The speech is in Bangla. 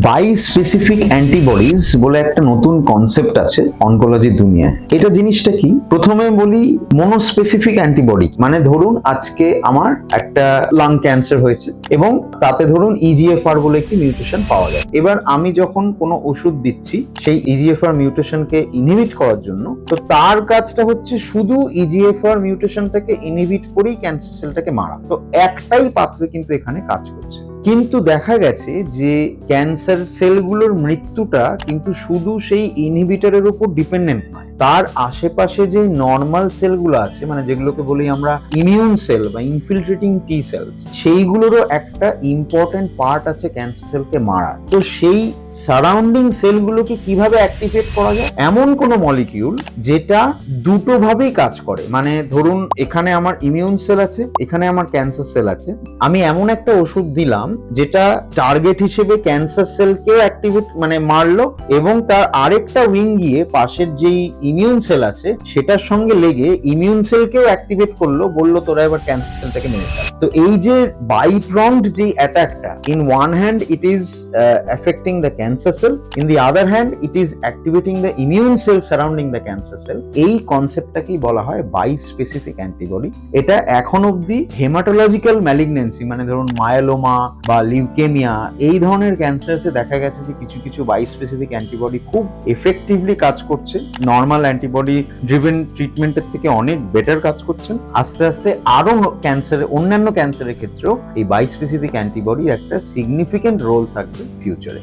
বাই স্পেসিফিক অ্যান্টিবডিজ বলে একটা নতুন কনসেপ্ট আছে অনকোলজির দুনিয়ায়। এটা জিনিসটা কি, প্রথমে বলি মনোস্পেসিফিক অ্যান্টিবডি। মানে ধরুন আজকে আমার একটা লাং ক্যান্সার হয়েছে এবং তাতে ধরুন ইজিএফআর বলে একটি মিউটেশন পাওয়া গেছে। এবার আমি যখন কোনো ওষুধ দিচ্ছি সেই ইজিএফআর মিউটেশনকে ইনহিবিট করার জন্য, তো তার কাজটা হচ্ছে শুধু ইজিএফআর মিউটেশনটাকে ইনহিবিট করেই ক্যান্সার সেলটাকে মারা। তো একটাই পাথওয়ে কিন্তু এখানে কাজ করছে। কিন্তু দেখা গেছে যে ক্যান্সার সেলগুলোর মৃত্যুটা কিন্তু শুধু সেই ইনহিবিটরের উপর ডিপেন্ডেন্ট নয়, তার আশেপাশে যে নর্মাল সেলগুলো আছে, মানে যেগুলোকে বলি আমরা ইমিউন সেল বা ইনফিলট্রেটিং টি সেলস, সেইগুলোরও একটা ইম্পর্টেন্ট পার্ট আছে ক্যান্সার সেলকে মারা। তো সেই সারাউন্ডিং সেলগুলোকে কিভাবে অ্যাক্টিভেট করা যায়, এমন কোনো মলিকিউল যেটা দুটো ভাবেই কাজ করে। মানে ধরুন এখানে আমার ইমিউন সেল আছে, এখানে আমার ক্যান্সার সেল আছে, আমি এমন একটা ওষুধ দিলাম যেটা টার্গেট হিসেবে ক্যান্সার সেলকে অ্যাক্টিভেট মানে মারলো, এবং তার আরেকটা উইং গিয়ে পাশের যেই ইমিউন সেল আছে সেটার সঙ্গে লেগে ইমিউন সেলকেও অ্যাক্টিভেট করলো, বললো তোরা এবার ক্যান্সার সেলটাকে মেরে ফেল। তো এই যে বাইপ্রংড যে অ্যাটাকটা, in one hand it is affecting the cancer cell, in the other hand it is activating the immune cell surrounding the cancer cell. এই কনসেপ্টটাকেই বলা হয় বাই স্পেসিফিক অ্যান্টিবডি। এটা এখন অব্দি হেমাটোলজিক্যাল ম্যালিগনেন্সি, মানে ধরুন মায়োলোমা বা লিউকেমিয়া, এই ধরনের ক্যান্সারসে দেখা গেছে যে কিছু কিছু বাই স্পেসিফিক অ্যান্টিবডি খুব এফেক্টিভলি কাজ করছে, নর্মাল অ্যান্টিবডি ড্রিভেন ট্রিটমেন্টের থেকে অনেক বেটার কাজ করছেন। আস্তে আস্তে আরো ক্যান্সারের, অন্যান্য ক্যান্সারের ক্ষেত্রেও এই বাই স্পেসিফিক অ্যান্টিবডির একটা সিগনিফিকেন্ট রোল থাকবে ফিউচারে।